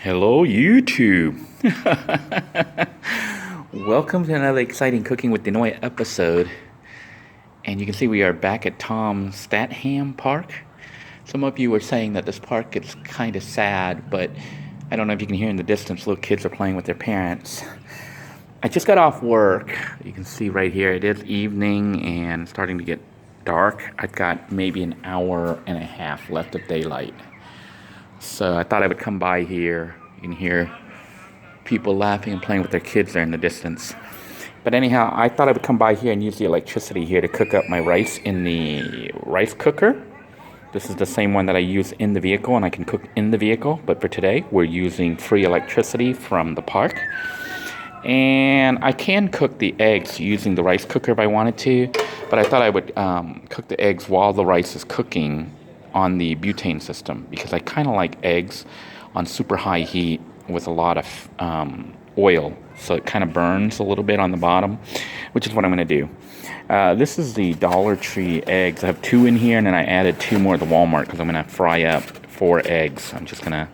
Hello, YouTube. Welcome to another exciting Cooking with Denoy episode. And you can see we are back at Tom Statham Park. Some of you were saying that this park is kind of sad, but I don't know if you can hear in the distance, little kids are playing with their parents. I just got off work. You can see right here, it is evening and starting to get dark. I've got maybe an hour and a half left of daylight. So I thought I would come by here. You can hear people laughing and playing with their kids there in the distance. But anyhow, I thought I would come by here and use the electricity here to cook up my rice in the rice cooker. This is the same one that I use in the vehicle, and I can cook in the vehicle. But for today, we're using free electricity from the park. And I can cook the eggs using the rice cooker if I wanted to. But I thought I would cook the eggs while the rice is cooking on the butane system, because I kind of like eggs on super high heat with a lot of oil, so it kind of burns a little bit on the bottom, which is what I'm going to do. This is the Dollar Tree eggs. I have 2 in here, and then I added 2 more at the Walmart because I'm going to fry up 4 eggs. I'm just going to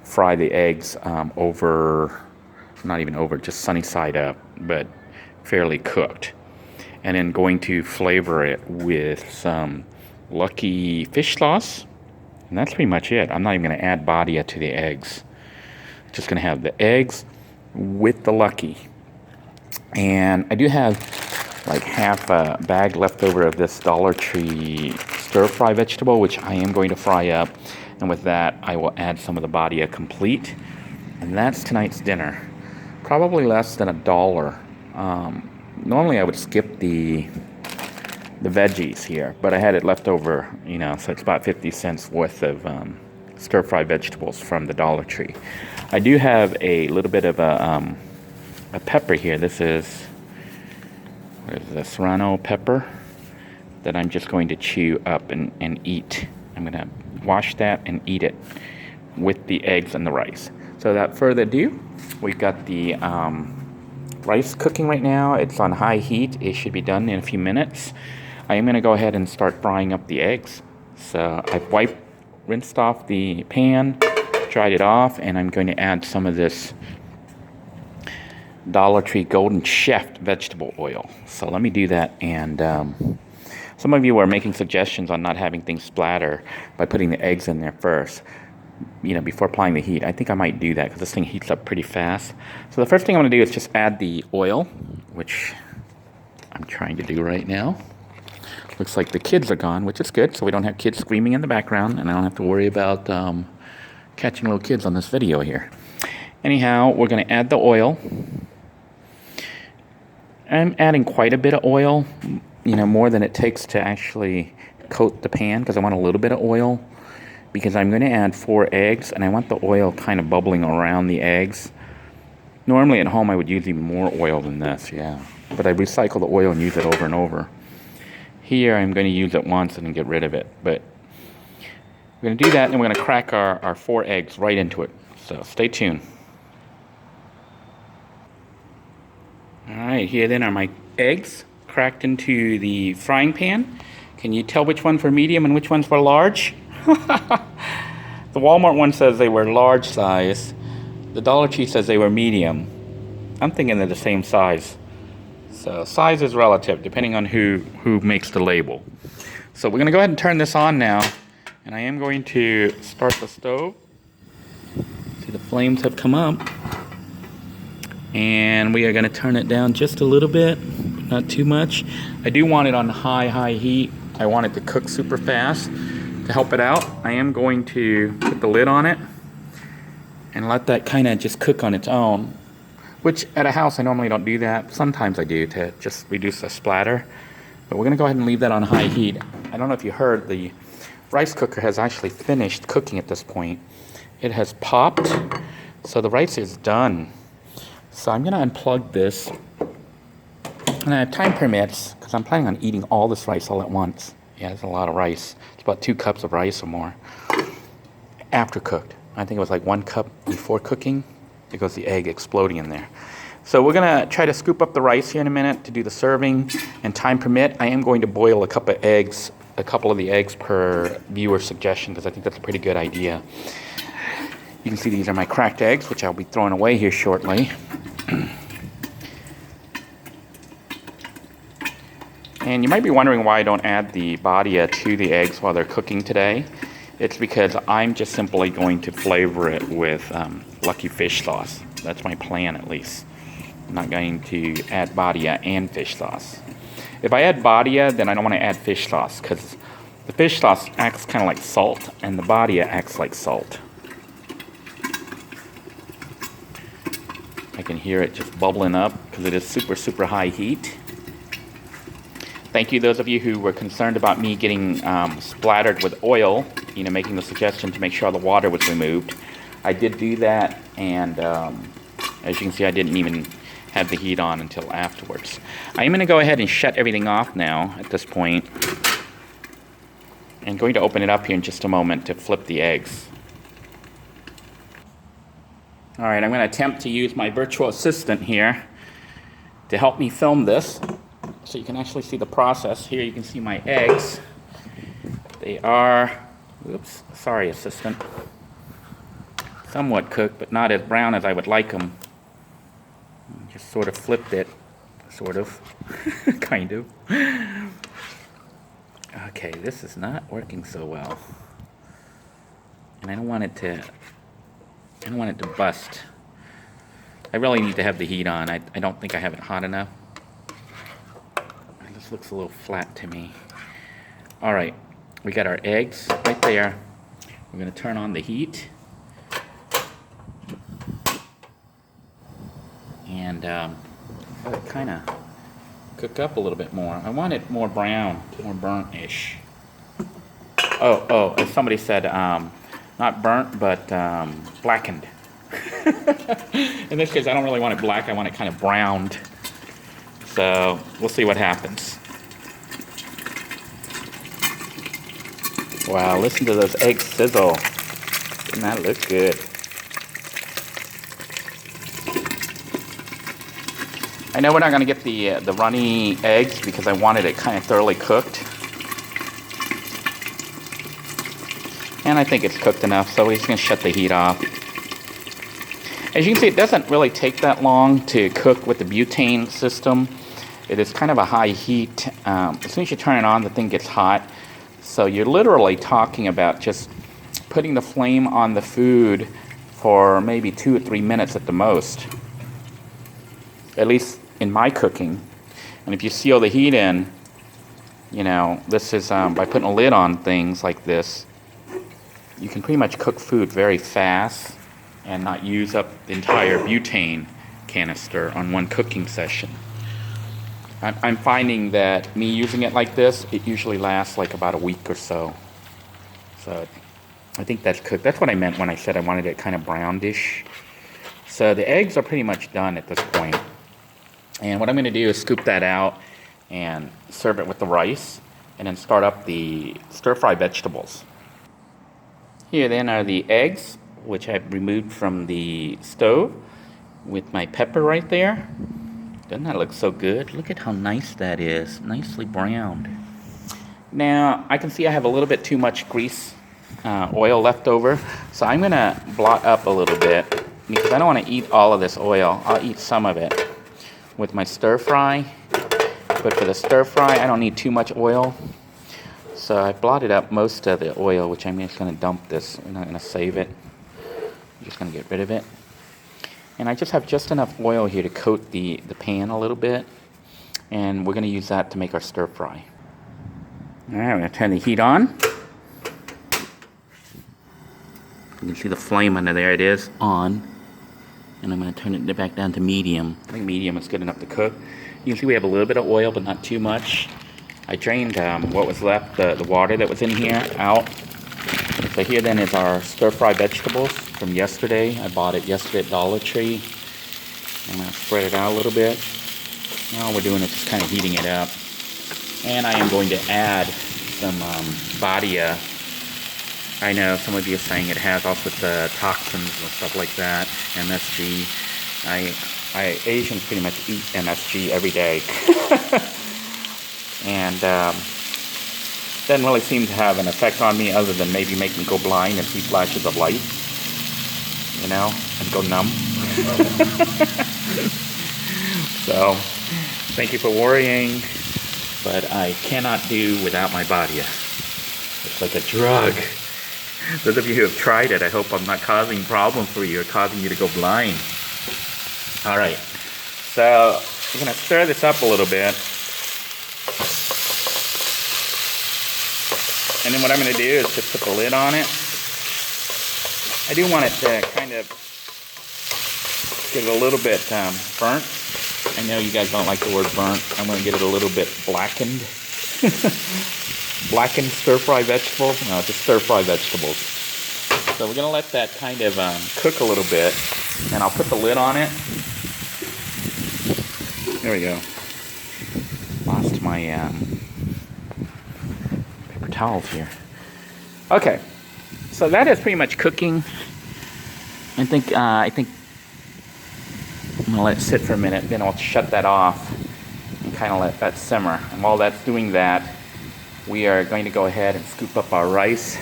fry the eggs not even over, just sunny side up, but fairly cooked. And then going to flavor it with some Lucky fish sauce, and that's pretty much it. I'm not even going to add body to the eggs. Just going to have the eggs with the Lucky. And I do have like half a bag left over of this Dollar Tree stir-fry vegetable, which I am going to fry up. And with that, I will add some of the body complete. And that's tonight's dinner. Probably less than $1. Normally I would skip the veggies here, but I had it left over, so it's about 50 cents worth of stir-fry vegetables from the Dollar Tree. I do have a little bit of a pepper here. This is the serrano pepper that I'm just going to chew up and eat. I'm going to wash that and eat it with the eggs and the rice. So without further ado, we've got the rice cooking right now. It's on high heat. It should be done in a few minutes. I am going to go ahead and start frying up the eggs. So I've rinsed off the pan, dried it off, and I'm going to add some of this Dollar Tree Golden Chef vegetable oil. So let me do that. And some of you are making suggestions on not having things splatter by putting the eggs in there first, before applying the heat. I think I might do that because this thing heats up pretty fast. So the first thing I'm going to do is just add the oil, which I'm trying to do right now. Looks like the kids are gone, which is good, so we don't have kids screaming in the background, and I don't have to worry about catching little kids on this video here. Anyhow, we're going to add the oil. I'm adding quite a bit of oil, more than it takes to actually coat the pan, because I want a little bit of oil, because I'm going to add 4 eggs, and I want the oil kind of bubbling around the eggs. Normally at home I would use even more oil than this, yeah. But I recycle the oil and use it over and over. Here I'm going to use it once and then get rid of it. But we're going to do that, and we're going to crack our 4 eggs right into it. So stay tuned. Alright, here then are my eggs cracked into the frying pan. Can you tell which ones were medium and which ones were large? The Walmart one says they were large size. The Dollar Tree says they were medium. I'm thinking they're the same size. So size is relative depending on who makes the label. So we're going to go ahead and turn this on now. And I am going to start the stove. See, the flames have come up. And we are going to turn it down just a little bit, not too much. I do want it on high heat. I want it to cook super fast. To help it out, I am going to put the lid on it and let that kind of just cook on its own, which at a house I normally don't do that. Sometimes I do to just reduce the splatter, but we're going to go ahead and leave that on high heat. I don't know if you heard, the rice cooker has actually finished cooking at this point. It has popped, so the rice is done. So I'm going to unplug this, and I have time permits because I'm planning on eating all this rice all at once. Yeah, it's a lot of rice. It's about 2 cups of rice or more after cooked. I think it was like 1 cup before cooking because the egg exploding in there. So we're going to try to scoop up the rice here in a minute to do the serving. And time permit, I am going to boil a couple of the eggs per viewer suggestion, because I think that's a pretty good idea. You can see these are my cracked eggs, which I'll be throwing away here shortly. And you might be wondering why I don't add the badia to the eggs while they're cooking today. It's because I'm just simply going to flavor it with Lucky fish sauce. That's my plan, at least. I'm not going to add badia and fish sauce. If I add badia, then I don't want to add fish sauce, because the fish sauce acts kind of like salt, and the badia acts like salt. I can hear it just bubbling up because it is super, super high heat. Thank you, those of you who were concerned about me getting splattered with oil, making the suggestion to make sure all the water was removed. I did do that, and as you can see, I didn't even have the heat on until afterwards. I am going to go ahead and shut everything off now at this point. I'm going to open it up here in just a moment to flip the eggs. All right, I'm going to attempt to use my virtual assistant here to help me film this so you can actually see the process. Here you can see my eggs. They are, oops, sorry assistant, somewhat cooked, but not as brown as I would like them. Just sort of flipped it, sort of, kind of. Okay, this is not working so well. And I don't want it to bust. I really need to have the heat on. I don't think I have it hot enough. This looks a little flat to me. All right, we got our eggs right there. We're gonna turn on the heat. And let it kind of cook up a little bit more. I want it more brown, more burnt-ish. Oh, as somebody said, not burnt, but blackened. In this case, I don't really want it black. I want it kind of browned. So we'll see what happens. Wow, listen to those eggs sizzle. Doesn't that look good? I know we're not going to get the runny eggs because I wanted it kind of thoroughly cooked. And I think it's cooked enough, so we're just going to shut the heat off. As you can see, it doesn't really take that long to cook with the butane system. It is kind of a high heat. As soon as you turn it on, the thing gets hot. So you're literally talking about just putting the flame on the food for maybe 2 or 3 minutes at the most. At least in my cooking. And if you seal the heat in, this is by putting a lid on things like this, you can pretty much cook food very fast and not use up the entire butane canister on one cooking session. I'm finding that me using it like this, it usually lasts like about a week or so. So I think that's cooked. That's what I meant when I said I wanted it kind of brownish. So the eggs are pretty much done at this point. And what I'm going to do is scoop that out and serve it with the rice, and then start up the stir-fry vegetables. Here then are the eggs, which I've removed from the stove with my pepper right there. Doesn't that look so good? Look at how nice that is, nicely browned. Now, I can see I have a little bit too much grease, oil left over, so I'm going to blot up a little bit because I don't want to eat all of this oil. I'll eat some of it with my stir fry, but for the stir fry, I don't need too much oil. So I blotted up most of the oil, which I'm just going to dump this. I'm not going to save it. I'm just going to get rid of it. And I just have just enough oil here to coat the pan a little bit. And we're going to use that to make our stir fry. All right, I'm going to turn the heat on. You can see the flame under there. It is on. And I'm going to turn it back down to medium. I think medium is good enough to cook. You can see we have a little bit of oil, but not too much. I drained what was left, the water that was in here, out. So here then is our stir-fry vegetables from yesterday. I bought it yesterday at Dollar Tree. I'm going to spread it out a little bit. Now all we're doing is just kind of heating it up. And I am going to add some badia. I know some of you are saying it has all sorts of toxins and stuff like that, MSG. Asians pretty much eat MSG every day. And doesn't really seem to have an effect on me other than maybe make me go blind and see flashes of light. you know, and go numb. So, thank you for worrying, but I cannot do without my body. It's like a drug. Those of you who have tried it, I hope I'm not causing problems for you or causing you to go blind. All right, so we're gonna stir this up a little bit. And then what I'm gonna do is just put the lid on it. I do want it to kind of get it a little bit burnt. I know you guys don't like the word burnt. I'm going to get it a little bit blackened. Blackened stir-fry vegetables? No, just stir-fry vegetables. So we're going to let that kind of cook a little bit. And I'll put the lid on it. There we go. Lost my paper towels here. Okay. So that is pretty much cooking. I think I'm gonna let it sit for a minute, then I'll shut that off and kind of let that simmer. And while that's doing that, we are going to go ahead and scoop up our rice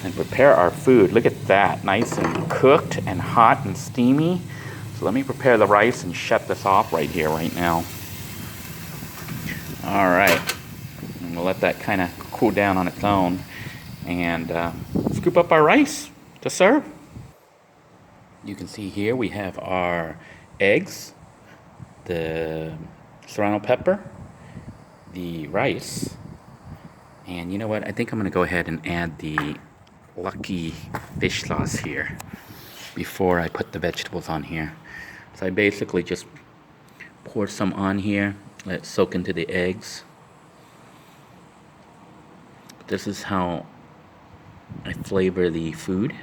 and prepare our food. Look at that, nice and cooked and hot and steamy. So let me prepare the rice and shut this off right here, right now. All right, and we'll let that kind of cool down on its own. And scoop up our rice to serve. You can see here we have our eggs, the serrano pepper, the rice, and you know what? I think I'm going to go ahead and add the lucky fish sauce here before I put the vegetables on here. So I basically just pour some on here, let it soak into the eggs. This is how I flavor the food.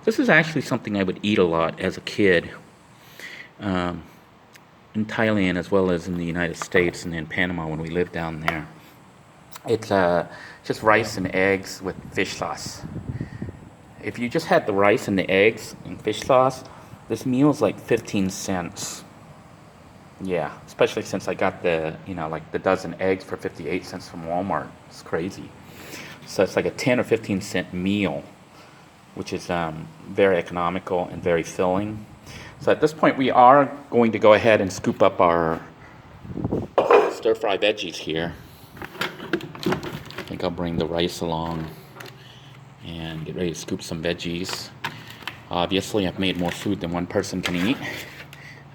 This is actually something I would eat a lot as a kid in Thailand as well as in the United States and in Panama when we lived down there. It's just rice and eggs with fish sauce. If you just had the rice and the eggs and fish sauce, this meal is like 15 cents. Yeah, especially since I got the, like the dozen eggs for 58 cents from Walmart. It's crazy. So it's like a 10 or 15 cent meal, which is very economical and very filling. So at this point, we are going to go ahead and scoop up our stir-fry veggies here. I think I'll bring the rice along and get ready to scoop some veggies. Obviously, I've made more food than one person can eat.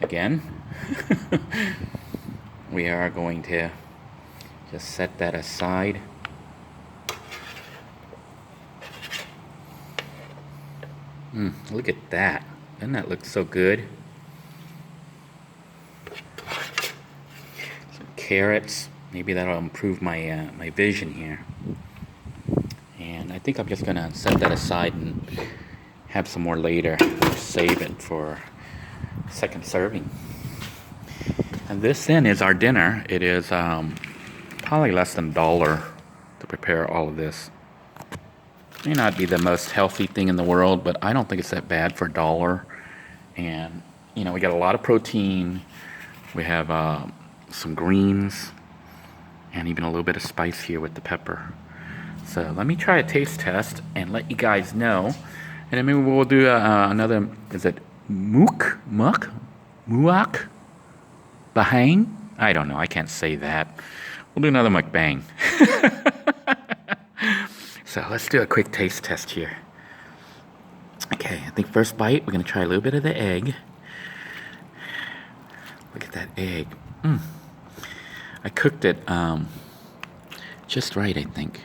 Again, we are going to just set that aside. Look at that. Doesn't that look so good? Some carrots. Maybe that'll improve my my vision here. And I think I'm just going to set that aside and have some more later. Save it for second serving. And this then is our dinner. It is probably less than $1 to prepare all of this. May not be the most healthy thing in the world, but I don't think it's that bad for $1. And we got a lot of protein. We have some greens and even a little bit of spice here with the pepper. So let me try a taste test and let you guys know. And then maybe we'll do another, is it Muak? Bahang? I don't know, I can't say that. We'll do another mukbang. So let's do a quick taste test here. Okay, I think first bite, we're gonna try a little bit of the egg. Look at that egg. I cooked it just right, I think.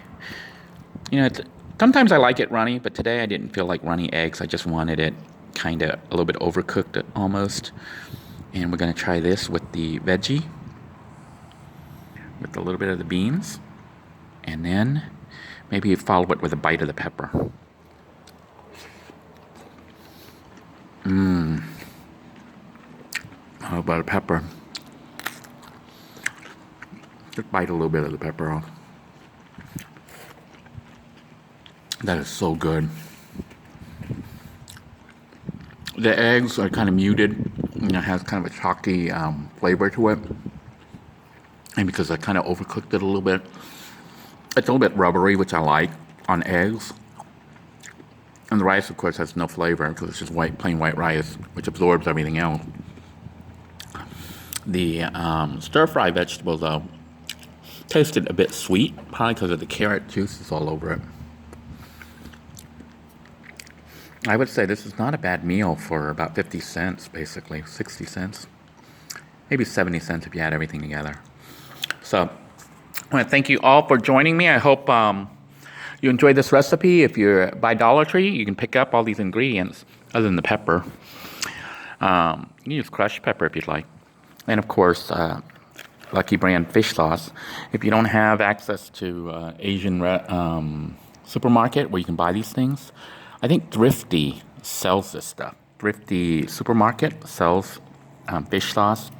Sometimes I like it runny, but today I didn't feel like runny eggs. I just wanted it kind of a little bit overcooked almost. And we're gonna try this with the veggie, with a little bit of the beans, and then maybe follow it with a bite of the pepper. How about a pepper? Just bite a little bit of the pepper off. That is so good. The eggs are kind of muted. It has kind of a chalky flavor to it. And because I kind of overcooked it a little bit, it's a little bit rubbery, which I like on eggs. And the rice, of course, has no flavor because it's just plain white rice, which absorbs everything else. The stir-fry vegetable, though, tasted a bit sweet, probably because of the carrot juices all over it. I would say this is not a bad meal for about 50 cents, basically, 60 cents. Maybe 70 cents if you add everything together. So, I want to thank you all for joining me. I hope you enjoyed this recipe. If you're by Dollar Tree, you can pick up all these ingredients, other than the pepper. You can use crushed pepper if you'd like. And of course, Lucky Brand fish sauce. If you don't have access to Asian supermarket where you can buy these things, I think Thrifty sells this stuff. Thrifty supermarket sells fish sauce.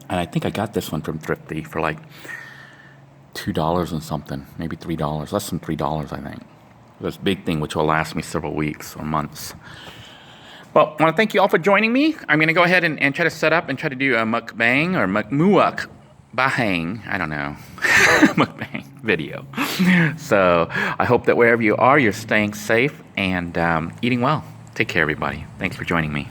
And I think I got this one from Thrifty for like $2 and something, maybe $3, less than $3, I think. This big thing which will last me several weeks or months. Well, I want to thank you all for joining me. I'm going to go ahead and try to set up and try to do a mukbang or mukbang, I don't know, mukbang video. So I hope that wherever you are, you're staying safe and eating well. Take care, everybody. Thanks for joining me.